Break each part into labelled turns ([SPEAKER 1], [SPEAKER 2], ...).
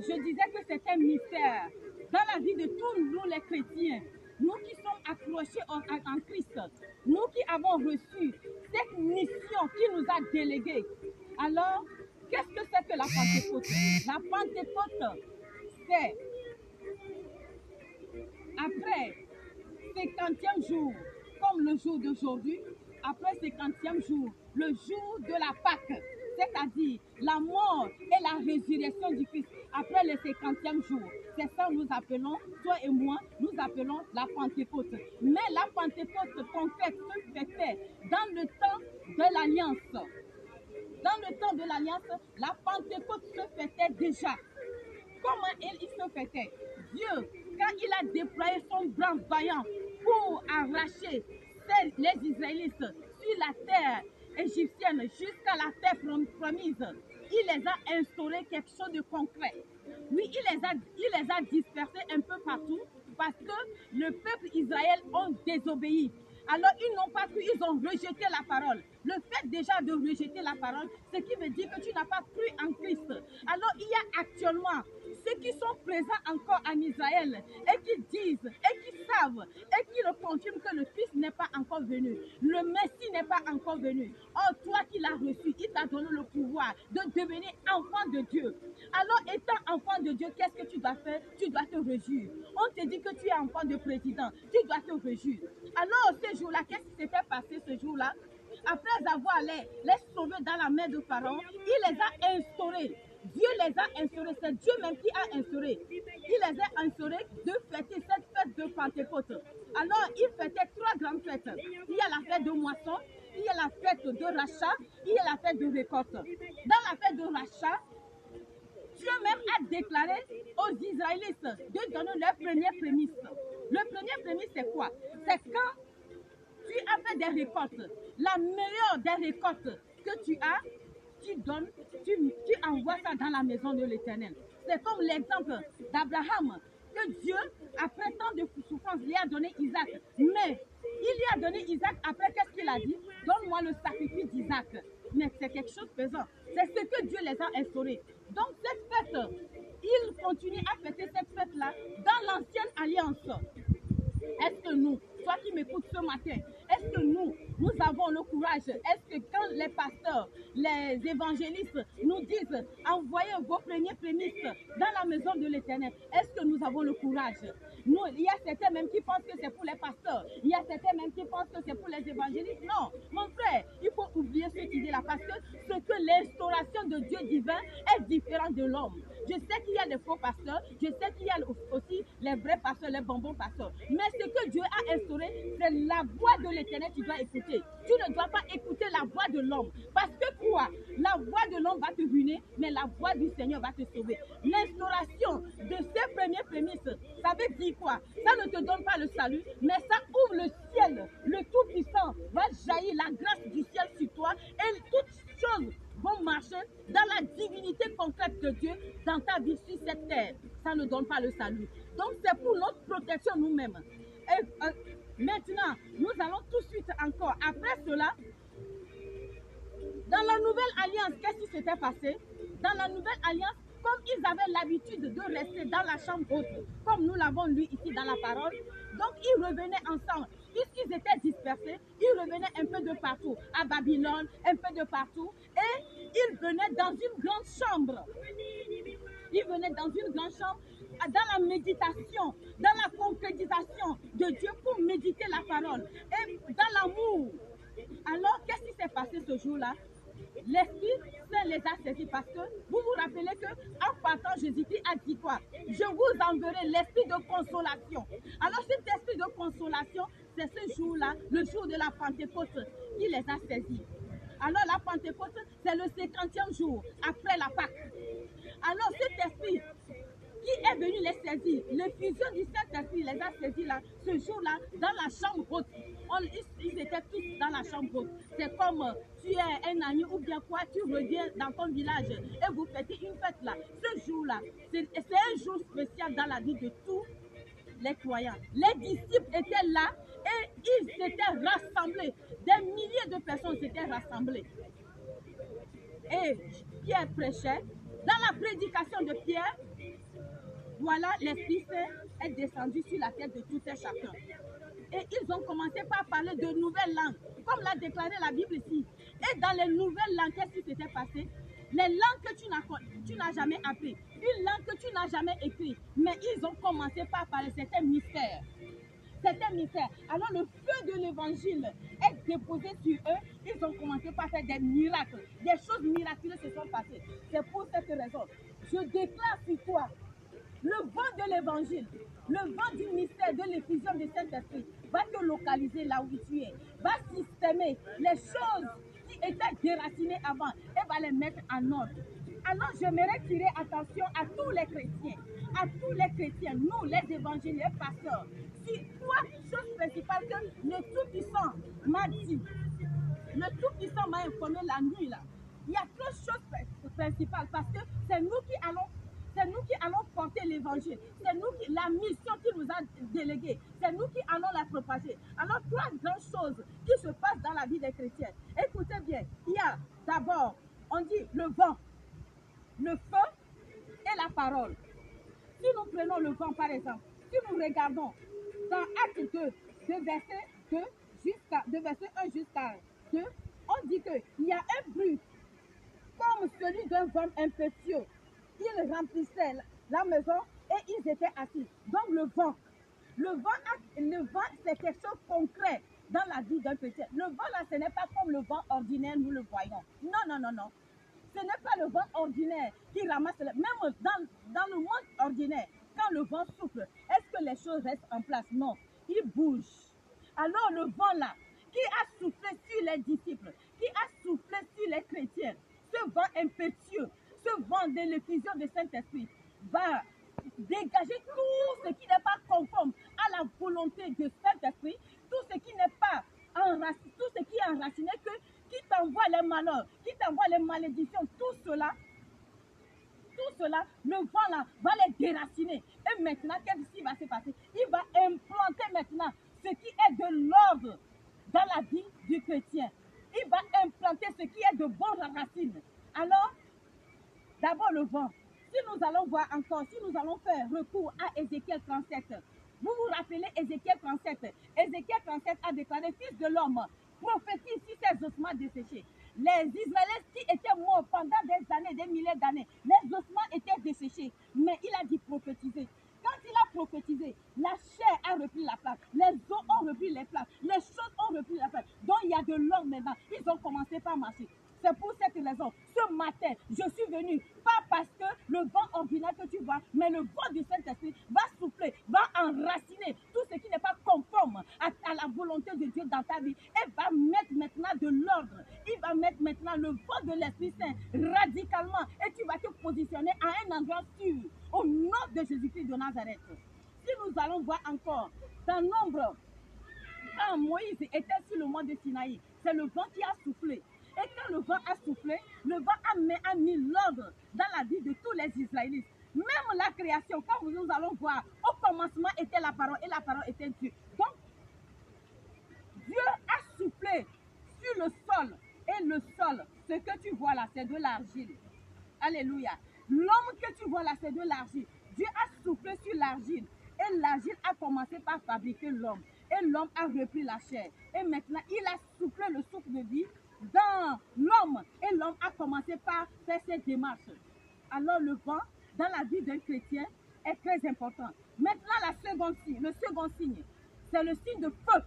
[SPEAKER 1] Je disais que c'est un mystère dans la vie de tous nous les chrétiens, nous qui sommes accrochés en Christ, nous qui avons reçu cette mission qui nous a délégués. Alors, qu'est-ce que c'est que la Pentecôte? La Pentecôte, c'est après 50e jour, comme le jour d'aujourd'hui, après 50e jour, le jour de la Pâque, c'est-à-dire la mort et la résurrection du Christ, après le 50e jour. C'est ça que nous appelons, toi et moi, nous appelons la Pentecôte. Mais la Pentecôte concrète se fêtait dans le temps de l'Alliance. Dans le temps de l'Alliance, la Pentecôte se fêtait déjà. Comment il se fêtait? Dieu, quand il a déployé son bras vaillant pour arracher les Israélites sur la terre égyptienne jusqu'à la terre promise, il les a instaurés quelque chose de concret. Oui, il les a dispersés un peu partout parce que le peuple Israël a désobéi. Alors, ils n'ont pas cru, ils ont rejeté la parole. Le fait déjà de rejeter la parole, ce qui veut dire que tu n'as pas cru en Christ. Alors, il y a actuellement ceux qui sont présents encore en Israël et qui disent, et qui savent, et qui le confirment que le Christ n'est pas encore venu. Le Messie n'est pas encore venu. Or, toi qui l'as reçu, il t'a donné le pouvoir de devenir enfant de Dieu. Alors, étant enfant de Dieu, qu'est-ce que tu dois faire? Tu dois te réjouir. On te dit que tu es enfant de président. Tu dois te réjouir. Alors, ce jour-là, qu'est-ce qui s'était passé ce jour-là? Après avoir les sauvés dans la main de Pharaon, il les a instaurés. Dieu les a instaurés. C'est Dieu même qui a instauré. Il les a instaurés de fêter cette fête de Pentecôte. Alors, il fêtait 3 grandes fêtes. Il y a la fête de moisson, il y a la fête de rachat, il y a la fête de récolte. Dans la fête de rachat, Dieu même a déclaré aux Israélites de donner leur première prémisse. Le premier prémisse, c'est quoi? C'est quand tu as fait des récoltes. La meilleure des récoltes que tu as, tu donnes, tu envoies ça dans la maison de l'Éternel. C'est comme l'exemple d'Abraham, que Dieu, après tant de souffrances, lui a donné Isaac. Mais il lui a donné Isaac, après qu'est-ce qu'il a dit? Donne-moi le sacrifice d'Isaac. Mais c'est quelque chose de pesant. C'est ce que Dieu les a instaurés. Donc cette fête, il continue à fêter cette fête-là dans l'ancienne alliance. Est-ce que nous, toi qui m'écoutes ce matin, est-ce que nous avons le courage? Est-ce que quand les pasteurs, les évangélistes nous disent envoyez vos premiers prémices dans la maison de l'Éternel, est-ce que nous avons le courage? Nous, il y a certains même qui pensent que c'est pour les pasteurs. Il y a certains même qui pensent que c'est pour les évangélistes. Non, mon frère, il faut oublier cette idée-là parce que ce que l'instauration de Dieu divin est différent de l'homme. Je sais qu'il y a des faux pasteurs, je sais qu'il y a aussi les vrais pasteurs, les bonbons pasteurs. Mais ce que Dieu a instauré, c'est la voix de l'Éternel que tu dois écouter. Tu ne dois pas écouter la voix de l'homme. Parce que quoi? La voix de l'homme va te ruiner, mais la voix du Seigneur va te sauver. L'instauration de ces premières prémices, ça veut dire quoi? Ça ne te donne pas le salut, mais ça ouvre le ciel. Le Tout-Puissant va jaillir la grâce du ciel sur toi et toutes choses vont marcher dans la divinité concrète de Dieu dans ta vie sur cette terre. Ça ne donne pas le salut. Donc c'est pour notre protection nous-mêmes. Et maintenant, nous allons tout de suite encore, après cela, dans la nouvelle alliance, qu'est-ce qui s'était passé? Dans la nouvelle alliance, comme ils avaient l'habitude de rester dans la chambre haute, comme nous l'avons lu ici dans la parole, donc ils revenaient ensemble. Puisqu'ils étaient dispersés, ils revenaient un peu de partout, à Babylone, un peu de partout, et ils venaient dans une grande chambre. Ils venaient dans une grande chambre, dans la méditation, dans la concrétisation de Dieu pour méditer la parole, et dans l'amour. Alors, qu'est-ce qui s'est passé ce jour-là? L'Esprit Saint les a saisis parce que vous vous rappelez qu'en partant, Jésus-Christ a dit quoi? Je vous enverrai l'esprit de consolation. Alors cet esprit de consolation, c'est ce jour-là, le jour de la Pentecôte, qui les a saisis. Alors la Pentecôte, c'est le 50e jour après la Pâque. Alors cet esprit qui est venu les saisir, l'effusion du Saint-Esprit les a saisis là, ce jour-là, dans la chambre haute. Ils étaient tous dans la chambre haute. C'est comme tu es un ami ou bien quoi, tu reviens dans ton village et vous fêtez une fête là. Ce jour-là, c'est un jour spécial dans la vie de tous les croyants. Les disciples étaient là et ils s'étaient rassemblés. Des milliers de personnes s'étaient rassemblées. Et Pierre prêchait. Dans la prédication de Pierre, voilà, l'Esprit Saint est descendu sur la tête de tout un chacun. Et ils ont commencé par parler de nouvelles langues, comme l'a déclaré la Bible ici. Et dans les nouvelles langues, qu'est-ce qui s'était passé? Les langues que tu n'as jamais appris, une langue que tu n'as jamais écrite, mais ils ont commencé par parler, c'était mystère. C'était mystère. Alors le feu de l'évangile est déposé sur eux. Ils ont commencé par faire des miracles. Des choses miraculeuses se sont passées. C'est pour cette raison. Je déclare sur toi le vent de l'évangile, le vent du mystère, de l'effusion du Saint-Esprit va te localiser là où tu es. Va systémer les choses qui étaient déracinées avant et va les mettre en ordre. Alors j'aimerais tirer attention à tous les chrétiens, nous les évangélistes, les pasteurs. Si trois choses principales que le Tout-Puissant m'a dit, le Tout-Puissant m'a informé la nuit là. Il y a trois choses principales parce que c'est nous qui allons porter l'évangile. C'est nous qui, la mission qu'il nous a déléguée, c'est nous qui allons la propager. Alors, trois grandes choses qui se passent dans la vie des chrétiens. Écoutez bien, il y a d'abord, on dit le vent, le feu et la parole. Si nous prenons le vent par exemple, si nous regardons dans Acte 2, de verset 1 jusqu'à 2, on dit qu'il y a un bruit comme celui d'un vent impétueux. Ils remplissaient la maison et ils étaient assis. Donc le vent, c'est quelque chose de concret dans la vie d'un chrétien. Le vent là, ce n'est pas comme le vent ordinaire, nous le voyons. Non. Ce n'est pas le vent ordinaire qui ramasse. Même dans le monde ordinaire, quand le vent souffle, est-ce que les choses restent en place? Non, il bouge. Alors le vent là, qui a soufflé sur les disciples, qui a soufflé sur les chrétiens, ce vent impétueux, ce vent de l'effusion du Saint-Esprit va dégager tout ce qui n'est pas conforme à la volonté du Saint-Esprit, tout ce qui n'est pas enraciné, tout ce qui est enraciné, qui t'envoie les malheurs, qui t'envoie les malédictions, tout cela, le vent là va les déraciner. Et maintenant, qu'est-ce qui va se passer? Il va implanter maintenant ce qui est de l'ordre dans la vie du chrétien. Il va implanter ce qui est de bonnes racines. Alors, d'abord le vent. Si nous allons voir encore, si nous allons faire recours à Ézéchiel 37, vous vous rappelez Ézéchiel 37? Ézéchiel 37 a déclaré, fils de l'homme, prophétise sur ces ossements desséchés. Les Israélites qui étaient morts pendant des années, des milliers d'années, les ossements étaient desséchés. Mais il a dit prophétiser. Quand il a prophétisé, la chair a repris la place, les os ont repris les places, les choses ont repris la place. Donc il y a de l'ordre maintenant. Ils ont commencé par marcher. C'est pour cette raison, ce matin, je suis venu, pas parce que le vent ordinaire que tu vois, mais le vent du Saint-Esprit va souffler, va enraciner tout ce qui n'est pas conforme à la volonté de Dieu dans ta vie et va mettre maintenant de l'ordre. Il va mettre maintenant le vent de l'Esprit Saint radicalement et tu vas te positionner à un endroit sûr au nom de Jésus-Christ de Nazareth. Si nous allons voir encore dans Nombre, quand Moïse était sur le mont de Sinaï, c'est le vent qui a soufflé. Et quand le vent a soufflé, le vent a mis l'ordre dans la vie de tous les Israélites. Même la création, comme nous allons voir, au commencement était la parole et la parole était Dieu. Donc, Dieu a soufflé sur le sol. Et le sol, ce que tu vois là, c'est de l'argile. Alléluia. L'homme que tu vois là, c'est de l'argile. Dieu a soufflé sur l'argile. Et l'argile a commencé par fabriquer l'homme. Et l'homme a repris la chair. Et maintenant, il a soufflé le souffle de vie dans l'homme. Et l'homme a commencé par faire cette démarche. Alors le vent, dans la vie d'un chrétien, est très important. Maintenant, le second signe, c'est le signe de feu.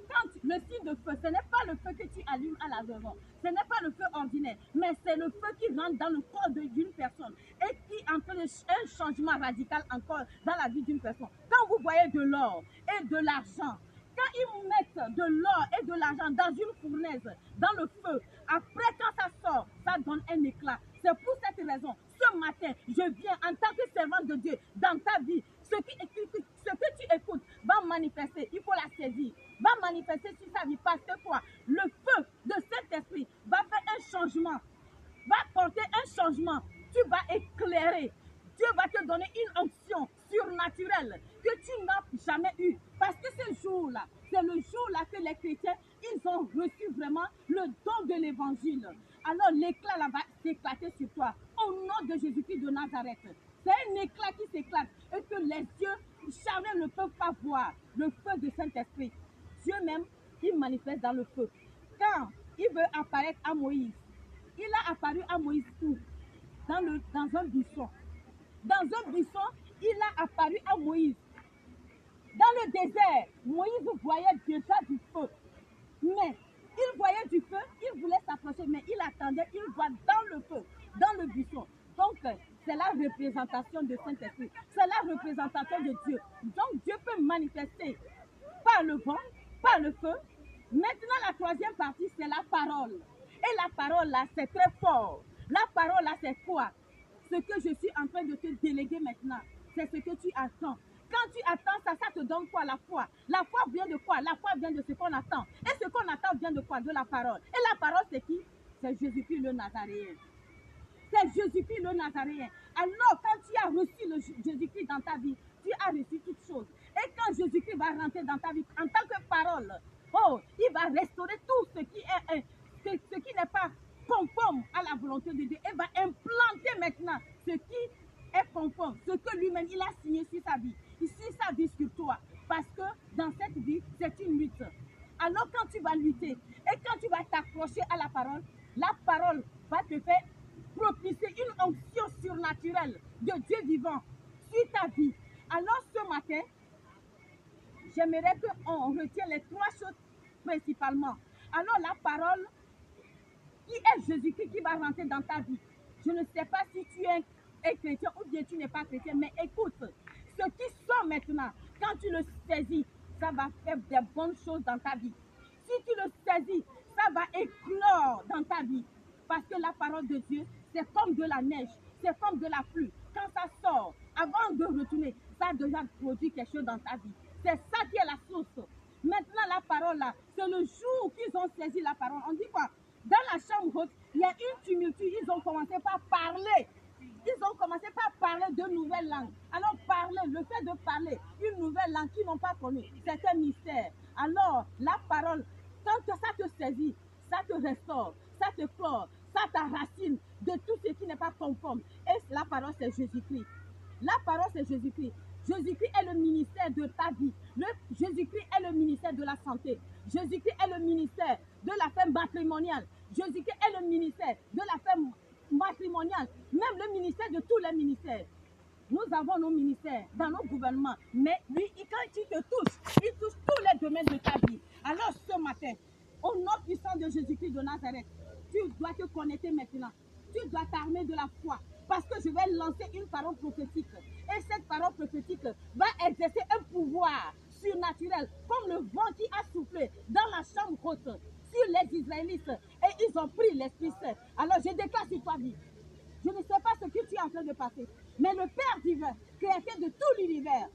[SPEAKER 1] Quand le signe de feu, ce n'est pas le feu que tu allumes à la maison, ce n'est pas le feu ordinaire, mais c'est le feu qui rentre dans le corps d'une personne et qui entraîne un changement radical encore dans la vie d'une personne. Quand vous voyez de l'or et de l'argent, quand ils mettent de l'or et de l'argent dans une fournaise, dans le feu, après quand ça sort, ça donne un éclat. C'est pour cette raison, ce matin, je viens en tant que servant de Dieu dans ta vie. Ce que tu écoutes va manifester, il faut la saisir, va manifester sur sa vie parce que quoi? Le feu de Saint-Esprit va faire un changement, va porter un changement, tu vas éclairer. Dieu va te donner une onction surnaturelle que tu n'as jamais eue. Parce que ce jour-là, c'est le jour-là que les chrétiens, ils ont reçu vraiment le don de l'évangile. Alors l'éclat là va s'éclater sur toi. Au nom de Jésus-Christ de Nazareth. C'est un éclat qui s'éclate et que les yeux charnels ne peuvent pas voir. Le feu dans le feu. Quand il veut apparaître à Moïse, il a apparu à Moïse où? Dans un buisson. Dans un buisson, il a apparu à Moïse. Dans le désert, Moïse voyait déjà du feu. Mais il voyait du feu, il voulait s'approcher, mais il attendait, il voit dans le feu, dans le buisson. Donc, c'est la représentation de Saint-Esprit. C'est la représentation de Dieu. Donc, Dieu peut manifester par le vent, par le feu. Maintenant, la troisième partie, c'est la parole. Et la parole, là, c'est très fort. La parole, là, c'est quoi? Ce que je suis en train de te déléguer maintenant, c'est ce que tu attends. Quand tu attends ça, ça te donne quoi? La foi. La foi vient de quoi? La foi vient de ce qu'on attend. Et ce qu'on attend vient de quoi? De la parole. Et la parole, c'est qui? C'est Jésus-Christ le Nazaréen. C'est Jésus-Christ le Nazaréen. Alors, quand tu as reçu le Jésus-Christ dans ta vie, tu as reçu toutes choses. Et quand Jésus-Christ va rentrer dans ta vie en tant que parole, oh, il va restaurer tout ce qui est, ce qui n'est pas conforme à la volonté de Dieu. Il va implanter maintenant ce qui est conforme, ce que lui-même il a signé sur sa vie, sur toi. Parce que dans cette vie, c'est une lutte. Alors quand tu vas lutter et quand tu vas t'accrocher à la parole va te faire propulser une onction surnaturelle de Dieu vivant sur ta vie. Alors ce matin, j'aimerais qu'on retienne les trois choses principalement. Alors la parole qui est Jésus-Christ qui va rentrer dans ta vie. Je ne sais pas si tu es chrétien ou bien tu n'es pas chrétien, mais écoute, ce qui sort maintenant, quand tu le saisis, ça va faire des bonnes choses dans ta vie. Si tu le saisis, ça va éclore dans ta vie. Parce que la parole de Dieu, c'est comme de la neige, c'est comme de la pluie. Quand ça sort, avant de retourner, ça a déjà produit quelque chose dans ta vie. C'est ça qui est la source. Maintenant, la parole là, c'est le jour qu'ils ont saisi la parole. On dit quoi? Dans la chambre haute, il y a une tumultude. Ils ont commencé par parler. Ils ont commencé par parler de nouvelles langues. Alors parler, le fait de parler une nouvelle langue qu'ils n'ont pas connue, c'est un mystère. Alors la parole, quand ça te saisit, ça te restaure, ça te clore, ça t'enracine de tout ce qui n'est pas conforme. Et la parole, c'est Jésus-Christ. La parole, c'est Jésus-Christ. Jésus-Christ est le ministère de ta vie. Jésus-Christ est le ministère de la santé. Jésus-Christ est le ministère de la femme matrimoniale. Jésus-Christ est le ministère de la femme matrimoniale. Même le ministère de tous les ministères. Nous avons nos ministères dans nos gouvernements. Mais lui, quand il te touche, il touche tous les domaines de ta vie. Alors ce matin, au nom puissant de Jésus-Christ de Nazareth, tu dois te connecter maintenant. Tu dois t'armer de la foi. Parce que je vais lancer une parole prophétique. Et cette parole prophétique va exercer un pouvoir surnaturel, comme le vent qui a soufflé dans la chambre haute sur les Israélites. Et ils ont pris l'Esprit Saint. Alors je déclare sur toi vie. Je ne sais pas ce que tu es en train de passer. Mais le Père divin, créateur de tout l'univers,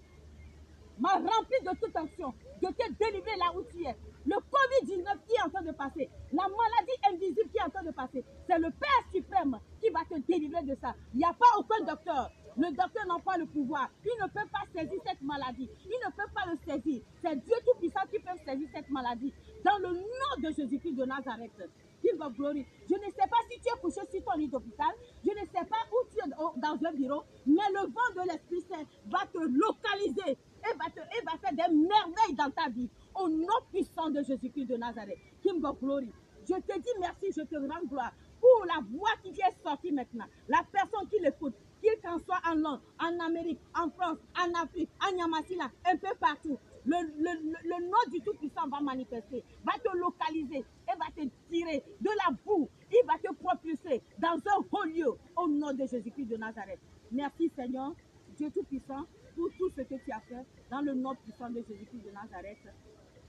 [SPEAKER 1] m'a rempli de toute action, de te délivrer là où tu es. Le Covid-19 qui est en train de passer, la maladie invisible qui est en train de passer, c'est le Père suprême qui va te délivrer de ça. Il n'y a pas aucun docteur. Le docteur n'a pas le pouvoir. Il ne peut pas saisir cette maladie. Il ne peut pas le saisir. C'est Dieu Tout-Puissant qui peut saisir cette maladie. Dans le nom de Jésus-Christ de Nazareth. King of Glory. Je ne sais pas si tu es couché sur ton lit d'hôpital. Je ne sais pas où tu es dans un bureau. Mais le vent de l'Esprit Saint va te localiser et va faire des merveilles dans ta vie. Au nom puissant de Jésus-Christ de Nazareth. King of Glory. Je te dis merci, je te rends gloire pour la voix qui est sortie maintenant. La personne qui l'écoute, qu'il qu'en soit en Londres, en Amérique, en France, en Afrique, en Yamasila, un peu partout. Le nom du Tout-Puissant va manifester, va te localiser et va te tirer de la boue. Il va te propulser dans un haut lieu au nom de Jésus-Christ de Nazareth. Merci Seigneur, Dieu Tout-Puissant, pour tout ce que tu as fait dans le nom puissant de Jésus-Christ de Nazareth.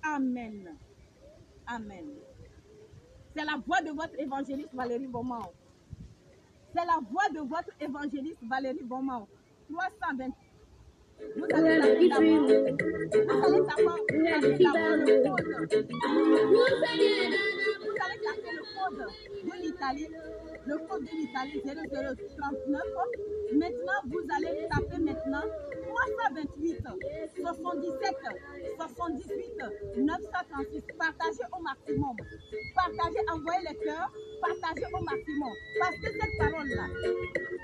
[SPEAKER 1] Amen. Amen. C'est la voix de votre évangéliste Valérie Beaumont. C'est la voix de votre évangéliste Valérie Beaumont. 320. Vous allez taper d'abord le code. Vous allez taper le code de l'Italie. Le code de l'Italie 0039. Maintenant, vous allez taper maintenant 328 77 78 936. Partagez au maximum. Partagez, envoyez les cœurs. Partagez au maximum. Parce que cette parole-là,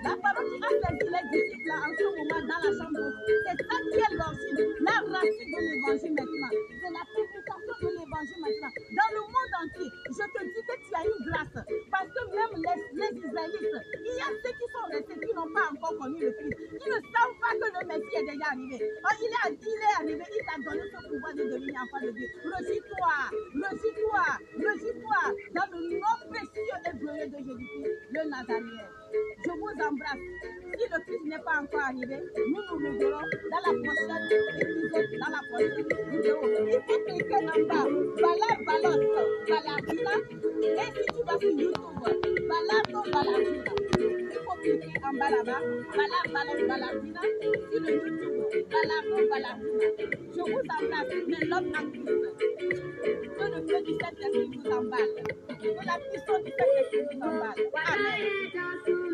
[SPEAKER 1] la parole qui a saisi les disciples là, en ce moment dans la chambre, c'est ça qui est l'origine, la racine de l'évangile maintenant. C'est la publication de l'évangile maintenant. Dans le monde entier, je te dis que tu as une grâce. Parce que même les Israélites, il y a ceux qui sont restés, qui n'ont pas encore connu le Christ. Ils ne savent pas que le Messie est déjà arrivé. Il est arrivé, il t'a donné ce pouvoir de devenir enfant de Dieu. Réjouis-toi, réjouis-toi, réjouis-toi dans le nom précieux et glorieux de Jésus-Christ, le Nazaréen. Je vous embrasse. Si le Christ n'est pas encore arrivé, nous nous reverrons dans la prochaine épisode, dans la prochaine vidéo. Il faut cliquer en bas, Balos, Baladina. Et si tu vas sur YouTube, Baladina. Il faut cliquer en bas là-bas, Baladina. Sur le YouTube, Baladina. Je vous embrasse, mais l'homme en Christ. Que le feu du Saint-Esprit vous emballe. Que la puissance du Saint-Esprit vous emballe. Amen.